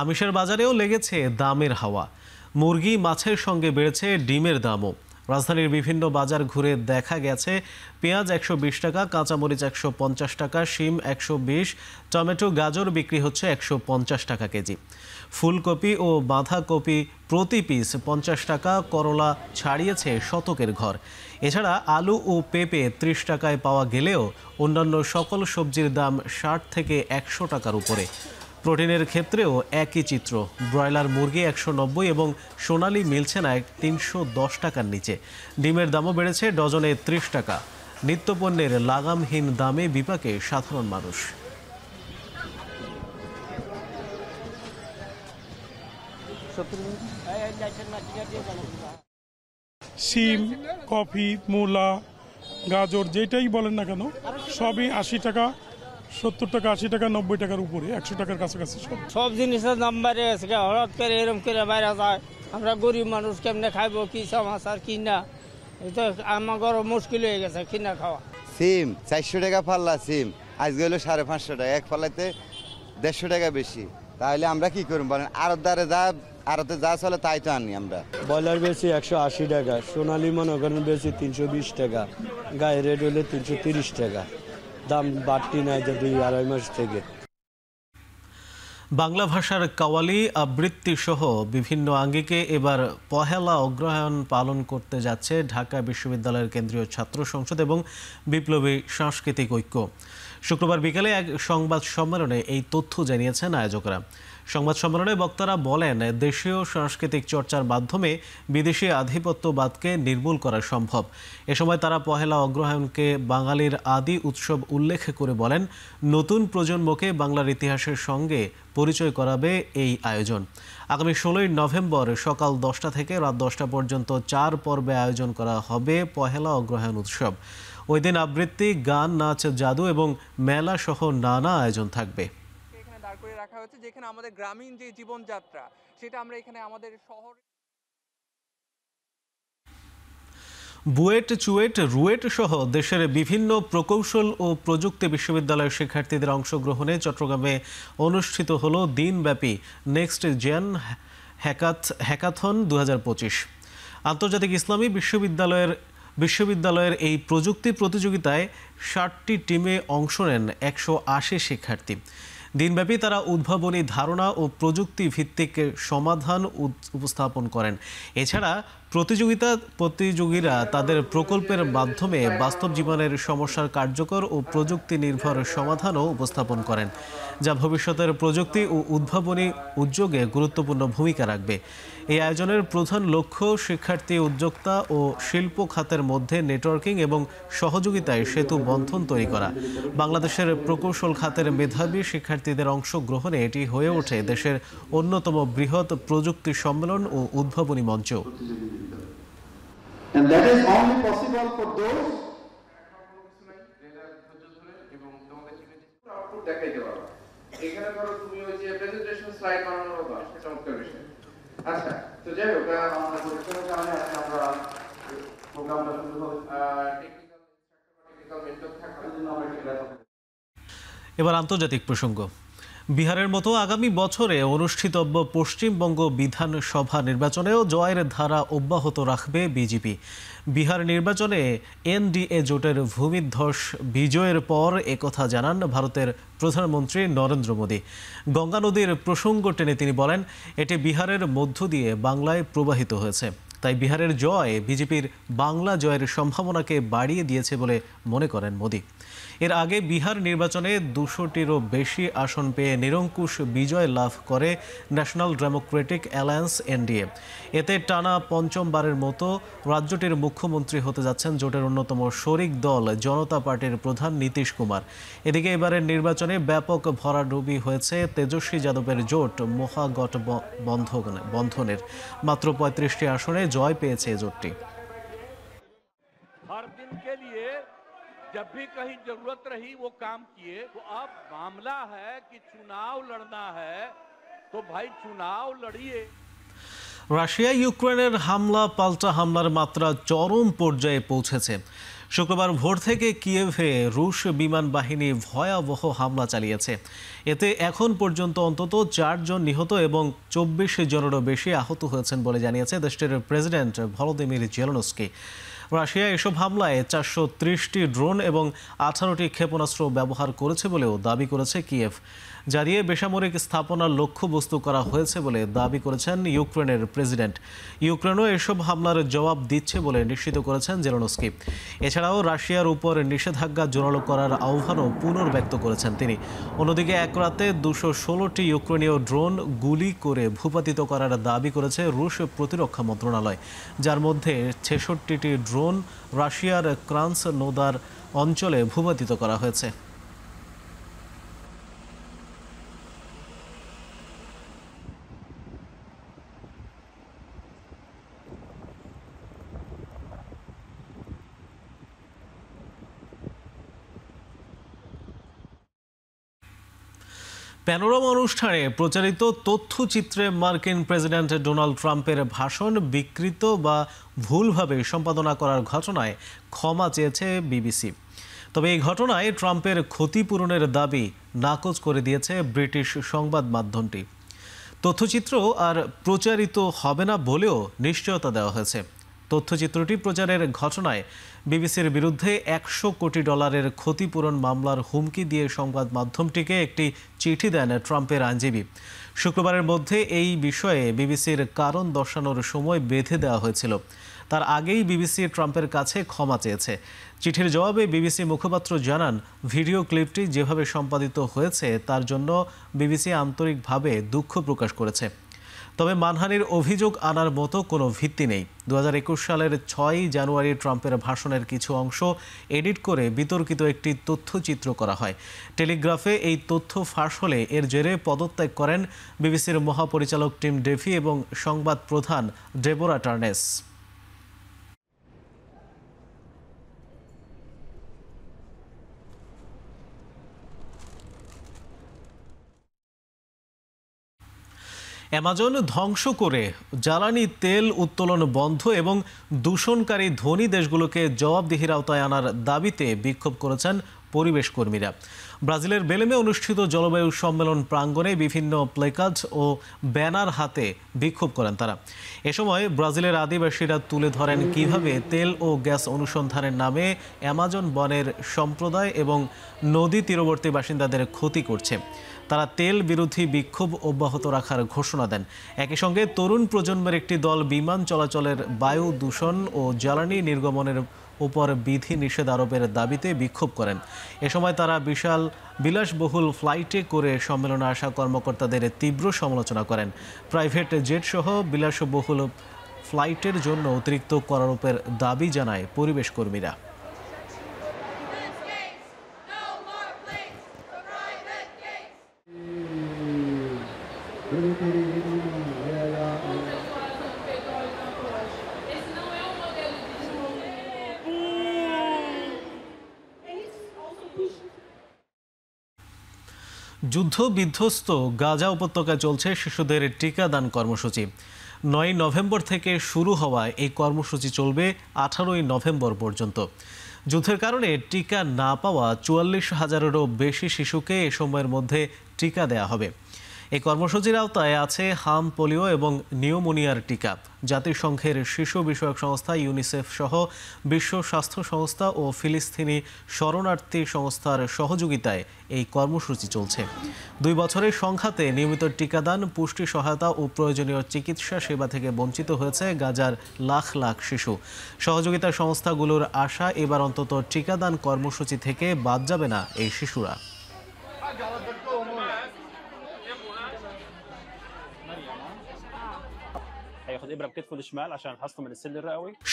আমিষের বাজারেও লেগেছে দামের হাওয়া। মুরগি, মাছের সঙ্গে বেড়েছে ডিমের দামও। রাজধানীর বিভিন্ন বাজার ঘুরে দেখা গেছে পেঁয়াজ 120 টাকা, কাঁচামরিচ 150 টাকা, শিম 120, টমেটো, গাজর বিক্রি হচ্ছে 150 টাকা কেজি। ফুলকপি ও বাঁধাকপি প্রতি পিস 50 টাকা, করলা ছাড়িয়েছে শতকের ঘর। এছাড়া আলু ও পেঁপে 30 টাকায় পাওয়া গেলেও অন্যান্য সকল সবজির দাম 60 থেকে 100 টাকার উপরে। প্রোটিনের ক্ষেত্রেও একই চিত্র। ব্রয়লার মুরগি 190 এবং সোনালী মিলছে না 310 টাকার নিচে। ডিমের দামও বেড়েছে ডজনে 30 টাকা। নিত্যপণ্যের লাগামহীন দামে বিপাকে সাধারণ মানুষ। শিম, কফি, মূলা, গাজর যেটাই বলেন না কেন সবই 80 টাকা, 70 টাকা, 80 টাকা, 90 টাকার উপরে, 100 টাকার কাছাকাছি সব জিনিসের দাম বেড়ে গেছে। হঠাৎ করে এরকম করে বাইরে যায়, আমরা গরিব মানুষ কেমনে খাইবো, কি সমাচার কি না, এটা আমার মুশকিল হয়ে গেছে কিনা খাওয়া। সিম 400 টাকা পাল্লা, সিম আজকে হলো 550 টাকা, এক পাল্লাতে 150 টাকা বেশি। তাহলে আমরা কি করব বলেন? আরতে যা চলে তাই তো আনি আমরা। ব্রয়লার বেশি 180 টাকা, সোনালী মনে করেন বেশি 320 টাকা, গায়ে রেট হলে 330 টাকা। দাম বাড়তি নাই যে 2-2.5 মাস থেকে। বাংলা ভাষার কাওয়ালি আবৃত্তি সহ বিভিন্ন আঙ্গিকে এবার পহেলা অগ্রহায়ণ পালন করতে যাচ্ছে ঢাকা বিশ্ববিদ্যালয়ের কেন্দ্রীয় ছাত্র সংসদ এবং বিপ্লবী সাংস্কৃতিক ঐক্য। শুক্রবার বিকেলে এক সংবাদ সম্মেলনে এই তথ্য জানিয়েছেন আয়োজকরা। সংবাদ সম্মেলনে বক্তারা বলেন, দেশীয় সাংস্কৃতিক চর্চার মাধ্যমে বিদেশি আধিপত্যবাদকে নির্মূল করা সম্ভব। এ সময় তারা পহেলা অগ্রহায়ণকে বাঙালির আদি উৎসব উল্লেখ করে বলেন, নতুন প্রজন্মকে বাংলার ইতিহাসের সঙ্গে পরিচয় করাবে এই আয়োজন। আগামী 16 নভেম্বর সকাল 10টা থেকে রাত 10টা পর্যন্ত 4 পর্বে আয়োজন করা হবে পহেলা অগ্রহায়ণ উৎসব। ওই দিন আবৃত্তি, গান, নাচ, জাদু এবং মেলা সহ নানা আয়োজন থাকবে। করে রাখা হয়েছে যেখানে আমাদের গ্রামীণ যে জীবনযাত্রা সেটা আমরা এখানে আমাদের শহর বুয়েট, চুয়েট, রুয়েট সহ দেশের বিভিন্ন প্রকৌশল ও প্রযুক্তি বিশ্ববিদ্যালয়ের শিক্ষার্থীদের অংশগ্রহণে চট্টগ্রামে অনুষ্ঠিত হলো দিনব্যাপী নেক্সট জেন হ্যাকাথন 2025। আন্তর্জাতিক ইসলামী বিশ্ববিদ্যালয়ের এই প্রযুক্তি প্রতিযোগিতায় 60টি টিমে অংশ নেন 180 শিক্ষার্থী। দিনব্যাপী তারা উদ্ভাবনী ধারণা ও প্রযুক্তি ভিত্তিক সমাধান উপস্থাপন করেন। এছাড়া প্রতিযোগীরা তাদের প্রকল্পের মাধ্যমে বাস্তব জীবনের সমস্যার কার্যকর ও প্রযুক্তি নির্ভর সমাধানও উপস্থাপন করেন, যা ভবিষ্যতের প্রযুক্তি ও উদ্ভাবনী উদ্যোগে গুরুত্বপূর্ণ ভূমিকা রাখবে। এই আয়োজনের প্রধান লক্ষ্য শিক্ষার্থী, উদ্যোক্তা ও শিল্প খাতের মধ্যে নেটওয়ার্কিং এবং সহযোগিতায় সেতু বন্ধন তৈরি করা। বাংলাদেশের প্রকৌশল খাতের মেধাবী শিক্ষার্থীদের অংশগ্রহণে এটি হয়ে ওঠে দেশের অন্যতম বৃহৎ প্রযুক্তি সম্মেলন ও উদ্ভাবনী মঞ্চ। And that is only possible for those দেখাইতে পারবা। এখানে ধরো তুমি ওই যে প্রেজেন্টেশন স্লাইড বানানোর মতো একটা চমৎকার বিষয়। আচ্ছা, তো যাই হোক আমাদের পরিচালনার কারণে আমরা প্রোগ্রামটা সুন্দরভাবে টেকনিক্যাল মেন্টর থাকার জন্য আমরা একটু ব্যর্থ হই। এবার আন্তর্জাতিক প্রসঙ্গ। বিহারের মতো আগামী বছরে অনুষ্ঠিতব্য পশ্চিমবঙ্গ বিধানসভা নির্বাচনেও জয়ের ধারা অব্যাহত রাখবে বিজেপি। বিহার নির্বাচনে এনডিএ জোটের ভূমিধ্বস বিজয়ের পর একথা জানান ভারতের প্রধানমন্ত্রী নরেন্দ্র মোদী। গঙ্গা নদীর প্রসঙ্গ টেনে তিনি বলেন, এটি বিহারের মধ্য দিয়ে বাংলায় প্রবাহিত হয়েছে। তাই বিহারের জয় বিজেপির বাংলা জয়ের সম্ভাবনাকে বাড়িয়ে দিয়েছে বলে মনে করেন মোদী। এর আগে বিহার নির্বাচনে 200টিরও বেশি আসন পেয়ে নিরঙ্কুশ বিজয় লাভ করে ন্যাশনাল ডেমোক্রেটিক অ্যালায়েন্স এনডিএ। এতে টানা পঞ্চমবারের মতো রাজ্যটির মুখ্যমন্ত্রী হতে যাচ্ছেন জোটের অন্যতম শরিক দল জনতা পার্টির প্রধান নীতিশ কুমার। এদিকে এবারের নির্বাচনে ব্যাপক ভরাডুবি হয়েছে তেজস্বী যাদবের জোট মহাগঠবন্ধনের। মাত্র 35টি আসনে জয় পেয়েছে জোটটি। जब भी कहीं जरूरत रही वो काम किए। तो अब मामला है कि चुनाव लड़ना है तो भाई चुनाव लड़िए। রাশিয়া ইউক্রেনের হামলা পাল্টা হামলার মাত্রা চরম পর্যায়ে পৌঁছেছে। শুক্রবার ভোর থেকে কিয়েভে রুশ বিমান বাহিনী ভয়াবহ হামলা চালিয়েছে। এতে এখন পর্যন্ত অন্তত 4 জন নিহত এবং 24 জনেরও বেশি আহত হয়েছেন বলে জানিয়েছে দেশটির প্রেসিডেন্ট ভলোদিমির জেলেনস্কি। রাশিয়া এসব হামলায় 430টি ড্রোন এবং 18টি ক্ষেপণাস্ত্র ব্যবহার করেছে বলেও দাবি করেছে কিয়েভ, যা দিয়ে বেসামরিক স্থাপনার লক্ষ্যবস্তু করা হয়েছে বলে দাবি করেছেন ইউক্রেনের প্রেসিডেন্ট। ইউক্রেনও এসব হামলার জবাব দিচ্ছে বলে নিশ্চিত করেছেন জেলেনস্কি। এছাড়াও রাশিয়ার উপর নিষেধাজ্ঞা জোরালো করার আহ্বানও পুনর্ব্যক্ত করেছেন তিনি। অন্যদিকে এক রাতে 216টি ইউক্রেনীয় ড্রোন গুলি করে ভূপাতিত করার দাবি করেছে রুশ প্রতিরক্ষা মন্ত্রণালয়, যার মধ্যে 66টি ড্রোন রাশিয়ার ক্রাসনোদার অঞ্চলে ভূপাতিত করা হয়েছে। প্যানোরামা অনুষ্ঠানে প্রচারিত তথ্যচিত্রে মার্কিন প্রেসিডেন্ট ডোনাল্ড ট্রাম্পের ভাষণ বিকৃত বা ভুলভাবে সম্পাদনা করার ঘটনায় ক্ষমা চেয়েছে বিবিসি। তবে এই ঘটনায় ট্রাম্পের ক্ষতিপূরণের দাবি নাকচ করে দিয়েছে ব্রিটিশ সংবাদ মাধ্যমটি। তথ্যচিত্র আর প্রচারিত হবে না বলেও নিশ্চয়তা দেওয়া হয়েছে। তথ্যচিত্রটি প্রচারের ঘটনায় বিবিসির বিরুদ্ধে $100 কোটি ক্ষতিপূরণ মামলার হুমকি দিয়ে সংবাদ মাধ্যমটিকে একটি চিঠি দেন ট্রাম্পের আইনজীবী। শুক্রবারের মধ্যে এই বিষয়ে বিবিসির কারণ দর্শানোর সময় বেঁধে দেওয়া হয়েছিল। তার আগেই বিবিসি ট্রাম্পের কাছে ক্ষমা চেয়েছে। চিঠির জবাবে বিবিসি মুখপাত্র জানান, ভিডিও ক্লিপটি যেভাবে সম্পাদিত হয়েছে তার জন্য বিবিসি আন্তরিকভাবে দুঃখ প্রকাশ করেছে। তবে মানহানির অভিযোগ আনার মতো কোনো ভিত্তি নেই। 2021 সালের 6 জানুয়ারি ট্রাম্পের ভাষণের কিছু অংশ এডিট করে বিতর্কিত একটি তথ্যচিত্র করা হয়। টেলিগ্রাফে এই তথ্য ফাঁস হলে এর জেরে পদত্যাগ করেন বিবিসির মহাপরিচালক টিম ডেভি এবং সংবাদ প্রধান ডেবোরা টার্নেস। অ্যামাজন ধ্বংস করে জ্বালানি তেল উত্তোলন বন্ধ এবং দূষণকারী ধনী দেশগুলোকে জবাবদিহির আওতায় আনার দাবিতে বিক্ষোভ করেছেন পরিবেশ কর্মীরা। ব্রাজিলের বেলেমে অনুষ্ঠিত জলবায়ু সম্মেলন প্রাঙ্গণে বিভিন্ন প্লেকার্ড ও ব্যানার হাতে বিক্ষোভ করেন তারা। এ সময় ব্রাজিলের আদিবাসীরা তুলে ধরেন কিভাবে তেল ও গ্যাস অনুসন্ধানের নামে অ্যামাজন বনের সম্প্রদায় এবং নদী তীরবর্তী বাসিন্দাদের ক্ষতি করছে। তারা তেল বিরোধী বিক্ষোভ অব্যাহত রাখার ঘোষণা দেন। একই সঙ্গে তরুণ প্রজন্মের একটি দল বিমান চলাচলের বায়ু দূষণ ও জ্বালানি নির্গমনের উপর বিধি নিষেধ আরোপের দাবিতে বিক্ষোভ করেন। এ সময় তারা বিলাসবহুল ফ্লাইটে করে সম্মেলনে আসা কর্মকর্তাদের তীব্র সমালোচনা করেন। প্রাইভেট জেট সহ বিলাসবহুল ফ্লাইটের জন্য অতিরিক্ত কর আরোপের দাবি জানায় পরিবেশ কর্মীরা। যুদ্ধ বিধ্বস্ত গাজা উপত্যকায় চলছে শিশুদের টিকাদান কর্মসূচি। 9 নভেম্বর থেকে শুরু হওয়া এই কর্মসূচি চলবে 18 নভেম্বর পর্যন্ত। যুদ্ধের কারণে টিকা না পাওয়া 44,000-এরও বেশি শিশুকে এ সময়ের মধ্যে টিকা দেয়া হবে। এই কর্মসূচির আওতায় আছে হাম, পোলিও এবং নিউমোনিয়ার টিকা। জাতিসংঘের শিশু বিষয়ক সংস্থা ইউনিসেফ সহ বিশ্ব স্বাস্থ্য সংস্থা ও ফিলিস্তিনি শরণার্থী সংস্থার সহযোগিতায় এই কর্মসূচি চলছে। 2 বছরের সংঘাতে নিয়মিত টিকাদান, পুষ্টি সহায়তা ও প্রয়োজনীয় চিকিৎসা সেবা থেকে বঞ্চিত হয়েছে গাজার লাখ লাখ শিশু। সহযোগিতা সংস্থাগুলোর আশা, এবার অন্তত টিকাদান কর্মসূচি থেকে বাদ যাবে না এই শিশুরা।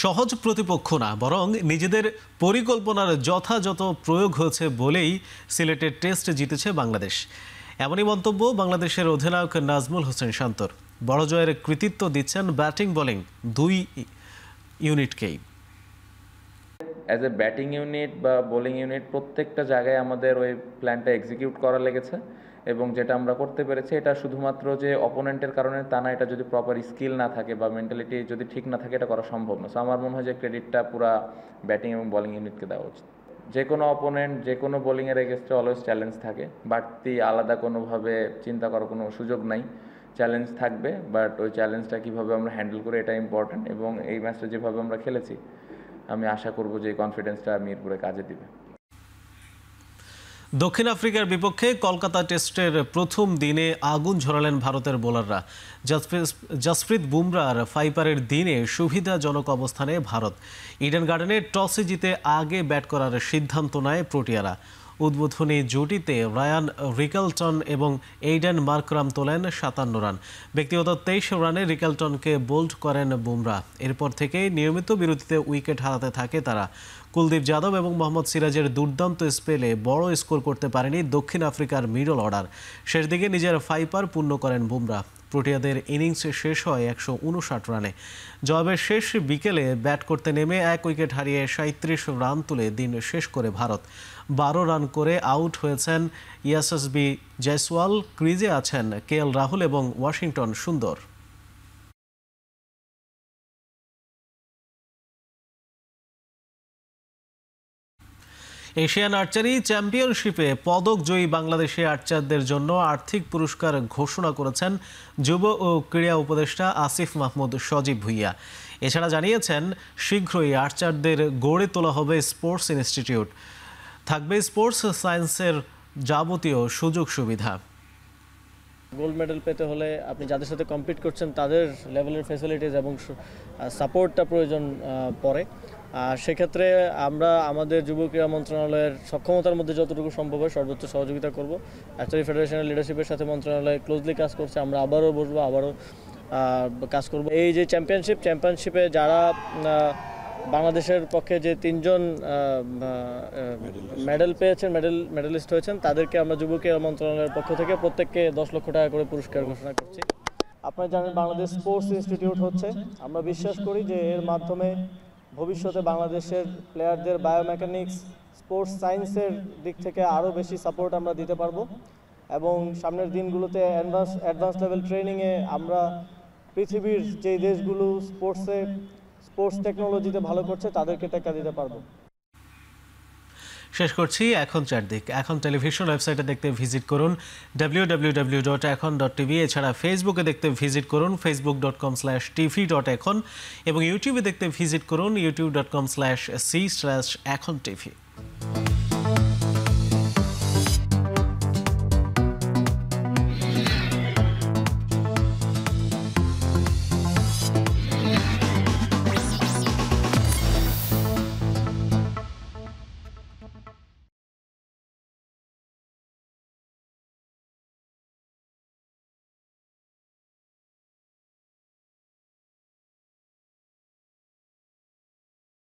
সহজ প্রতিপক্ষ না, বরং নিজেদের পরিকল্পনার যথাযথ প্রয়োগ হয়েছে বলেই সিলেটের টেস্ট জিতেছে বাংলাদেশ। এমনই মন্তব্য বাংলাদেশের অধিনায়ক নাজমুল হোসেন শান্তর। বড় জয়ের কৃতিত্ব দিচ্ছেন ব্যাটিং বোলিং 2 ইউনিটকেই। অ্যাজ এ ব্যাটিং ইউনিট বা বোলিং ইউনিট প্রত্যেকটা জায়গায় আমাদের ওই প্ল্যানটা এক্সিকিউট করা লেগেছে এবং যেটা আমরা করতে পেরেছি এটা শুধুমাত্র যে অপোনেন্টের কারণে তা না, এটা যদি প্রপার স্কিল না থাকে বা মেন্টালিটি যদি ঠিক না থাকে এটা করা সম্ভব না। সো আমার মনে হয় যে ক্রেডিটটা পুরা ব্যাটিং এবং বোলিং ইউনিটকে দেওয়া উচিত। যে কোনো অপোনেন্ট যে কোনো বোলিংয়ের এগেনস্টে অলওয়েজ চ্যালেঞ্জ থাকে, বাড়তি আলাদা কোনোভাবে চিন্তা করার কোনো সুযোগ নাই। চ্যালেঞ্জ থাকবে, বাট ওই চ্যালেঞ্জটা কীভাবে আমরা হ্যান্ডেল করি এটা ইম্পর্ট্যান্ট। এবং এই ম্যাচটা যেভাবে আমরা খেলেছি আমি আশা করব যে এই কনফিডেন্সটা মিরপুরে কাজে দিবে। দক্ষিণ আফ্রিকার বিপক্ষে কলকাতা টেস্টের প্রথম দিনে আগুন ঝরালেন ভারতের বোলাররা। জসপ্রীত বুমরার ফাইপারের দিনে সুবিধাজনক অবস্থানে ভারত। ইডেন গার্ডেনে টসে জিতে আগে ব্যাট করার সিদ্ধান্ত নেয় প্রোটিয়ারা। উদ্বোধনী জুটিতে রায়ান রিকেলটন এবং এইডেন মার্করাম তোলেন 57 রান। ব্যক্তিগত 23 রানে রিকেলটনকে বোল্ড করেন বুমরা। এরপর থেকে নিয়মিত বিরতিতে উইকেট হারাতে থাকে তারা। কুলদীপ যাদব এবং মোহাম্মদ সিরাজের দুর্দান্ত স্পেলে বড় স্কোর করতে পারেনি দক্ষিণ আফ্রিকার মিডল অর্ডার। শেষ দিকে নিজের ফাইপার পূর্ণ করেন বুমরা। প্রোটিয়াদের ইনিংস শেষ হয় 159 রানে। জবাবের শেষ বিকেলে ব্যাট করতে নেমে 1 উইকেট হারিয়ে 37 রান তুলে দিন শেষ করে ভারত। 12 রান করে আউট হয়েছেন ইয়াশস্বী জয়সওয়াল। ক্রিজে আছেন KL রাহুল এবং ওয়াশিংটন সুন্দর। এশিয়ান আর্চারি চ্যাম্পিয়নশিপে পদক জয়ী বাংলাদেশি আর্চারদের জন্য আর্থিক পুরস্কার ঘোষণা করেছেন যুব ও ক্রীড়া উপদেষ্টা আসিফ মাহমুদ সজীব ভুইয়া। এছাড়া জানিয়েছেন শীঘ্রই আর্চারদের গড়ে তোলা হবে স্পোর্টস ইনস্টিটিউট। থাকবে স্পোর্টস সায়েন্সের যাবতীয় সুযোগ সুবিধা। গোল্ড মেডেল পেতে হলে আপনি যাদের সাথে কম্পিট করছেন তাদের লেভেলের ফ্যাসিলিটিস এবং সাপোর্টটা প্রয়োজন পড়ে। সেক্ষেত্রে আমরা আমাদের যুব ক্রীড়া মন্ত্রণালয়ের সক্ষমতার মধ্যে যতটুকু সম্ভব হয় সর্বোচ্চ সহযোগিতা করব। আর্চারি ফেডারেশনের লিডারশিপের সাথে মন্ত্রণালয় ক্লোজলি কাজ করছে। আমরা আবারও বসবো, আবারও কাজ করব। এই যে চ্যাম্পিয়নশিপে যারা বাংলাদেশের পক্ষে যে 3 জন মেডেল পেয়েছেন, মেডেলিস্ট হয়েছেন, তাদেরকে আমরা যুব ক্রীড়া মন্ত্রণালয়ের পক্ষ থেকে প্রত্যেককে 10 লক্ষ টাকা করে পুরস্কার ঘোষণা করছি। আপনারা জানেন বাংলাদেশ স্পোর্টস ইনস্টিটিউট হচ্ছে। আমরা বিশ্বাস করি যে এর মাধ্যমে ভবিষ্যতে বাংলাদেশের প্লেয়ারদের বায়োমেকানিক্স, স্পোর্টস সায়েন্সের দিক থেকে আরও বেশি সাপোর্ট আমরা দিতে পারবো এবং সামনের দিনগুলোতে অ্যাডভান্স লেভেল ট্রেনিংয়ে আমরা পৃথিবীর যেই দেশগুলো স্পোর্টস টেকনোলজিতে ভালো করছে তাদেরকে টেক্কা দিতে পারবো। শেষ করছি এখন চারদিক। এখন টেলিভিশন ওয়েবসাইটে দেখতে ভিজিট করুন www.ekhon.tv। এছাড়া ফেসবুকে দেখতে ভিজিট করুন facebook.com/tv.ekhon এবং ইউটিউবে দেখতে ভিজিট করুন youtube.com/c/ekhon tv।